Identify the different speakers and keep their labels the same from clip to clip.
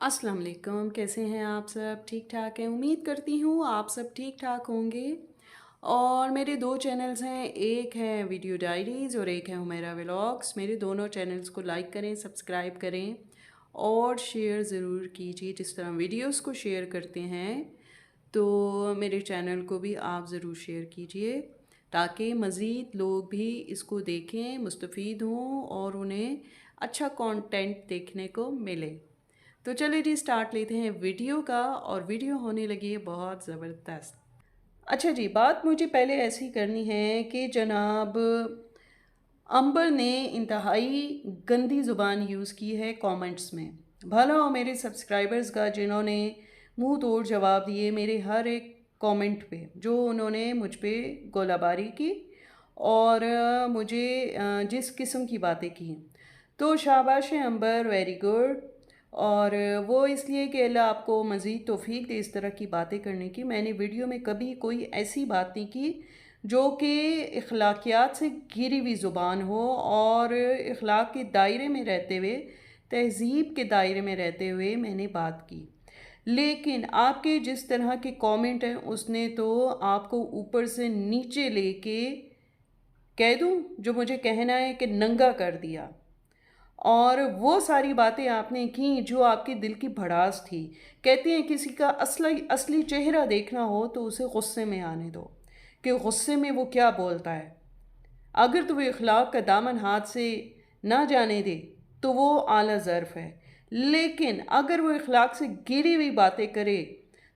Speaker 1: अस्सलाम वालेकुम। कैसे हैं आप सब? ठीक ठाक हैं? उम्मीद करती हूँ आप सब ठीक ठाक होंगे। और मेरे 2 चैनल्स हैं, एक है वीडियो डायरीज़ और एक है हुमैरा व्लॉग्स। मेरे दोनों चैनल्स को लाइक करें, सब्सक्राइब करें और शेयर ज़रूर कीजिए। जिस तरह वीडियोस को शेयर करते हैं तो मेरे चैनल को भी आप ज़रूर शेयर कीजिए ताकि मज़ीद लोग भी इसको देखें, मुस्तफ़ीद हों और उन्हें अच्छा कंटेंट देखने को मिले। तो चलिए जी स्टार्ट लेते हैं वीडियो का। और वीडियो होने लगी है बहुत ज़बरदस्त। अच्छा जी, बात मुझे पहले ऐसी करनी है कि जनाब अंबर ने इंतहाई गंदी ज़ुबान यूज़ की है कमेंट्स में। भला हो मेरे सब्सक्राइबर्स का जिन्होंने मुंह तोड़ जवाब दिए मेरे हर एक कमेंट पे, जो उन्होंने मुझ पे गोलाबारी की और मुझे जिस किस्म की बातें की। तो शाबाश है अंबर, वेरी गुड। और वो इसलिए कि अल्लाह आपको मज़ीद तौफीक दे इस तरह की बातें करने की। मैंने वीडियो में कभी कोई ऐसी बात नहीं की जो कि अखलाकियात से घिरी हुई ज़ुबान हो और अखलाक के दायरे में रहते हुए, तहज़ीब के दायरे में रहते हुए मैंने बात की। लेकिन आपके जिस तरह के कमेंट हैं उसने तो आपको ऊपर से नीचे लेके कह दूं जो मुझे कहना है कि नंगा कर दिया। और वो सारी बातें आपने की जो आपके दिल की भड़ास थी। कहते हैं किसी का असली असली चेहरा देखना हो तो उसे गुस्से में आने दो कि गुस्से में वो क्या बोलता है। अगर तो वो इखलाक का दामन हाथ से ना जाने दे तो वो आला ज़र्फ़ है, लेकिन अगर वो इखलाक से गिरी हुई बातें करे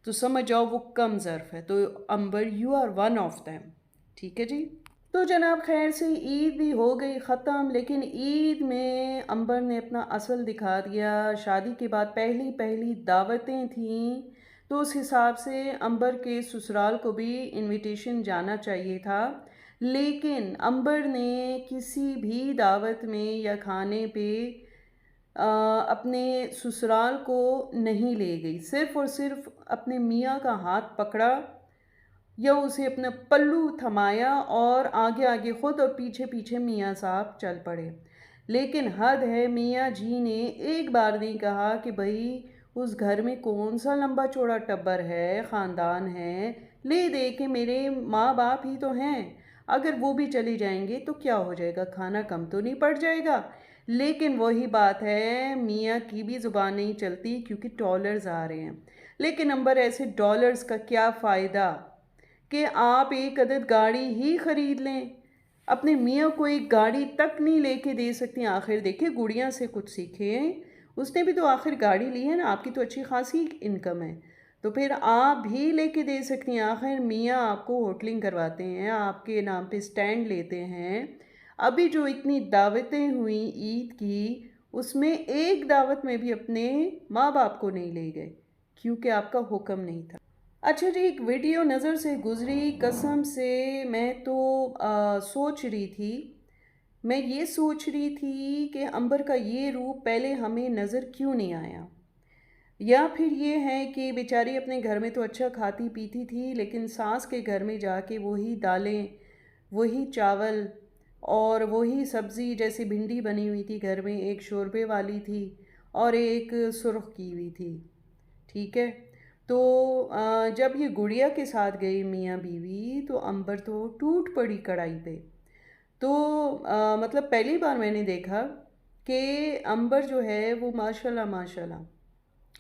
Speaker 1: तो समझ जाओ वो कम ज़र्फ़ है। तो Ambar, you are one of them. ठीक है जी। तो जनाब खैर से ईद भी हो गई ख़त्म, लेकिन ईद में अंबर ने अपना असल दिखा दिया। शादी के बाद पहली पहली दावतें थीं तो उस हिसाब से अंबर के ससुराल को भी इनविटेशन जाना चाहिए था, लेकिन अंबर ने किसी भी दावत में या खाने पे अपने ससुराल को नहीं ले गई। सिर्फ़ और सिर्फ अपने मियाँ का हाथ पकड़ा या उसे अपना पल्लू थमाया और आगे आगे खुद और पीछे पीछे मियाँ साहब चल पड़े। लेकिन हद है, मियाँ जी ने एक बार नहीं कहा कि भाई उस घर में कौन सा लंबा चौड़ा टब्बर है, ख़ानदान है, ले दे के मेरे माँ बाप ही तो हैं, अगर वो भी चले जाएंगे तो क्या हो जाएगा, खाना कम तो नहीं पड़ जाएगा। लेकिन वही बात है, मियाँ की भी ज़ुबान नहीं चलती क्योंकि डॉलर्स आ रहे हैं। लेकिन नंबर ऐसे डॉलर्स का क्या फ़ायदा कि आप एक अदद गाड़ी ही ख़रीद लें, अपने मियाँ को एक गाड़ी तक नहीं लेके दे सकती। आखिर देखिए गुड़िया से कुछ सीखें, उसने भी तो आखिर गाड़ी ली है ना, आपकी तो अच्छी खासी इनकम है, तो फिर आप भी लेके दे सकती हैं। आखिर मियाँ आपको होटलिंग करवाते हैं, आपके नाम पे स्टैंड लेते हैं। अभी जो इतनी दावतें हुई ईद की, उसमें एक दावत में भी अपने माँ बाप को नहीं ले गए क्योंकि आपका हुक्म नहीं था। अच्छा जी, एक वीडियो नज़र से गुज़री, कसम से मैं तो सोच रही थी, मैं ये सोच रही थी कि अंबर का ये रूप पहले हमें नज़र क्यों नहीं आया। या फिर ये है कि बेचारी अपने घर में तो अच्छा खाती पीती थी, लेकिन सास के घर में जाके वही दालें, वही चावल और वही सब्ज़ी, जैसे भिंडी बनी हुई थी घर में, एक शोरबे वाली थी और एक सुर्ख की हुई थी। ठीक है। तो जब ये गुड़िया के साथ गई मियाँ बीवी तो अंबर तो टूट पड़ी कढ़ाई पे। तो मतलब पहली बार मैंने देखा कि अंबर जो है वो माशाल्लाह माशाल्लाह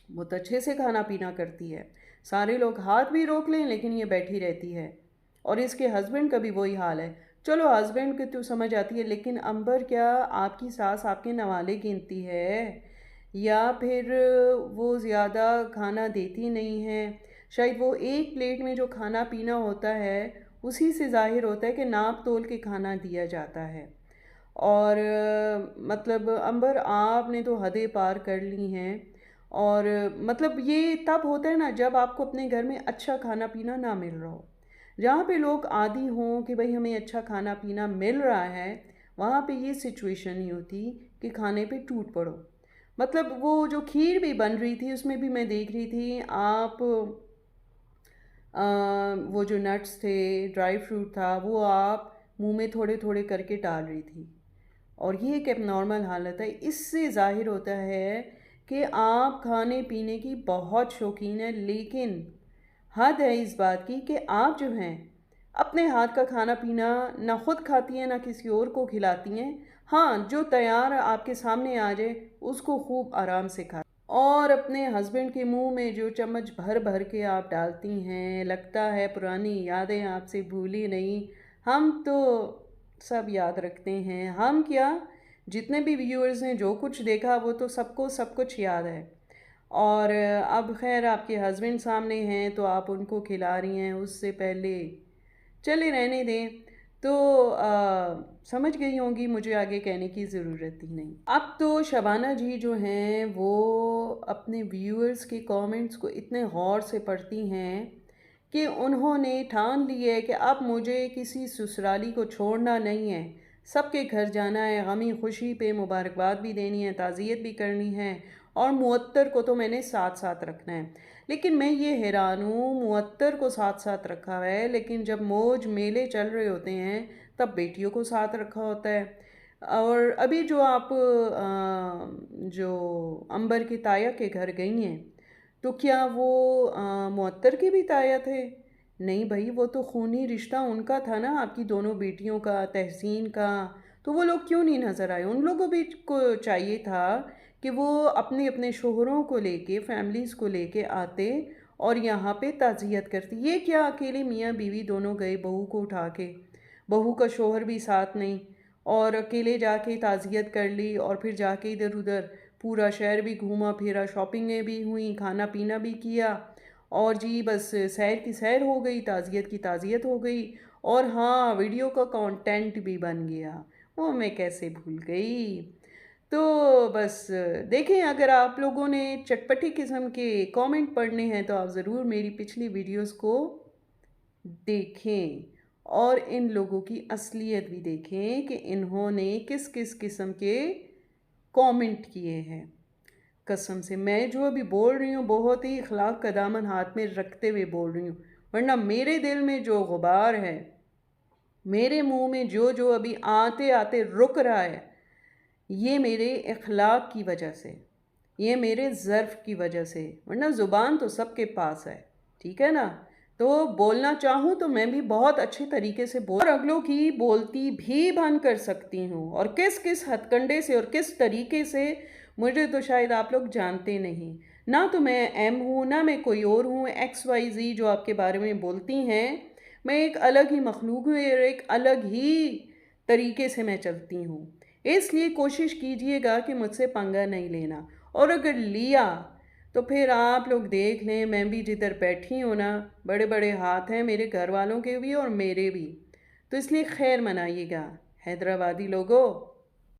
Speaker 1: बहुत अच्छे से खाना पीना करती है। सारे लोग हाथ भी रोक लें लेकिन ये बैठी रहती है। और इसके हस्बैंड का भी वही हाल है। चलो हस्बैंड की तो समझ आती है, लेकिन अंबर क्या आपकी सास आपके नवाले गिनती है या फिर वो ज़्यादा खाना देती नहीं है? शायद वो एक प्लेट में जो खाना पीना होता है उसी से ज़ाहिर होता है कि नाप तोल के खाना दिया जाता है। और मतलब अंबर आपने तो हदें पार कर ली हैं। और मतलब ये तब होता है ना जब आपको अपने घर में अच्छा खाना पीना ना मिल रहा हो। जहाँ पे लोग आदी हों कि भाई हमें अच्छा खाना पीना मिल रहा है, वहाँ पे ये सिचुएशन नहीं होती कि खाने पे टूट पड़ो। मतलब वो जो खीर भी बन रही थी उसमें भी मैं देख रही थी आप वो जो नट्स थे, ड्राई फ्रूट था, वो आप मुंह में थोड़े थोड़े करके डाल रही थी। और ये एक एबनॉर्मल हालत है। इससे ज़ाहिर होता है کہ آپ کھانے پینے کی بہت شوقین ہیں، لیکن حد ہے اس بات کی کہ آپ جو ہیں اپنے ہاتھ کا کھانا پینا نہ خود کھاتی ہیں نہ کسی اور کو کھلاتی ہیں۔ ہاں، جو تیار آپ کے سامنے آ جائے اس کو خوب آرام سے کھا، اور اپنے ہسبینڈ کے منہ میں جو چمچ بھر بھر کے آپ ڈالتی ہیں، لگتا ہے پرانی یادیں آپ سے بھولی نہیں۔ ہم تو سب یاد رکھتے ہیں، ہم کیا، جتنے بھی ویورز ہیں جو کچھ دیکھا وہ تو سب کو سب کچھ یاد ہے۔ اور اب خیر آپ کے ہسبینڈ سامنے ہیں تو آپ ان کو کھلا رہی ہیں، اس سے پہلے چلے رہنے دیں۔ تو سمجھ گئی ہوں گی، مجھے آگے کہنے کی ضرورت ہی نہیں۔ اب تو شبانہ جی جو ہیں وہ اپنے ویورز کے کامنٹس کو اتنے غور سے پڑھتی ہیں کہ انہوں نے ٹھان لی ہے کہ اب مجھے کسی سسرالی کو چھوڑنا نہیں ہے، سب کے گھر جانا ہے، غمی خوشی پہ مبارکباد بھی دینی ہے، تعزیت بھی کرنی ہے، اور معطر کو تو میں نے ساتھ ساتھ رکھنا ہے۔ لیکن میں یہ حیران ہوں، معطر کو ساتھ ساتھ رکھا ہے لیکن جب موج میلے چل رہے ہوتے ہیں تب بیٹیوں کو ساتھ رکھا ہوتا ہے۔ اور ابھی جو آپ جو عنبر کی تایا کے گھر گئی ہیں تو کیا وہ معطر کے بھی تایا تھے؟ نہیں بھائی، وہ تو خونی رشتہ ان کا تھا نا، آپ کی دونوں بیٹیوں کا، تحسین کا۔ تو وہ لوگ کیوں نہیں نظر آئے؟ ان لوگوں بھی کو چاہیے تھا کہ وہ اپنے اپنے شوہروں کو لے کے، فیملیز کو لے کے آتے اور یہاں پہ تعزیت کرتی۔ یہ کیا اکیلے میاں بیوی دونوں گئے بہو کو اٹھا کے، بہو کا شوہر بھی ساتھ نہیں، اور اکیلے جا کے تعزیت کر لی، اور پھر جا کے ادھر ادھر پورا شہر بھی گھوما پھرا، شاپنگیں بھی ہوئیں، کھانا پینا بھی کیا، اور جی بس سیر کی سیر ہو گئی، تعزیت کی تعزیت ہو گئی، اور ہاں ویڈیو کا کانٹینٹ بھی بن گیا، وہ میں کیسے بھول گئی۔ تو بس دیکھیں، اگر آپ لوگوں نے چٹپٹی قسم کے کامنٹ پڑھنے ہیں تو آپ ضرور میری پچھلی ویڈیوز کو دیکھیں اور ان لوگوں کی اصلیت بھی دیکھیں کہ انہوں نے کس کس قسم کے کامنٹ کیے ہیں۔ قسم سے میں جو ابھی بول رہی ہوں بہت ہی اخلاق کا دامن ہاتھ میں رکھتے ہوئے بول رہی ہوں، ورنہ میرے دل میں جو غبار ہے، میرے منہ میں جو ابھی آتے آتے رک رہا ہے، یہ میرے اخلاق کی وجہ سے، یہ میرے ظرف کی وجہ سے، ورنہ زبان تو سب کے پاس ہے، ٹھیک ہے نا؟ تو بولنا چاہوں تو میں بھی بہت اچھے طریقے سے اور اگلوں کی بولتی بھی بن کر سکتی ہوں، اور کس کس ہتھ کنڈے سے اور کس طریقے سے مجھے تو شاید آپ لوگ جانتے نہیں۔ نہ تو میں ایم ہوں، نہ میں کوئی اور ہوں، ایکس وائی زی جو آپ کے بارے میں بولتی ہیں، میں ایک الگ ہی مخلوق ہوں اور ایک الگ ہی طریقے سے میں چلتی ہوں۔ اس لیے کوشش کیجئے گا کہ مجھ سے پنگا نہیں لینا، اور اگر لیا تو پھر آپ لوگ دیکھ لیں، میں بھی جدھر بیٹھی ہوں نا، بڑے بڑے ہاتھ ہیں میرے گھر والوں کے بھی اور میرے بھی، تو اس لیے خیر منائیے گا حیدرآبادی لوگوں۔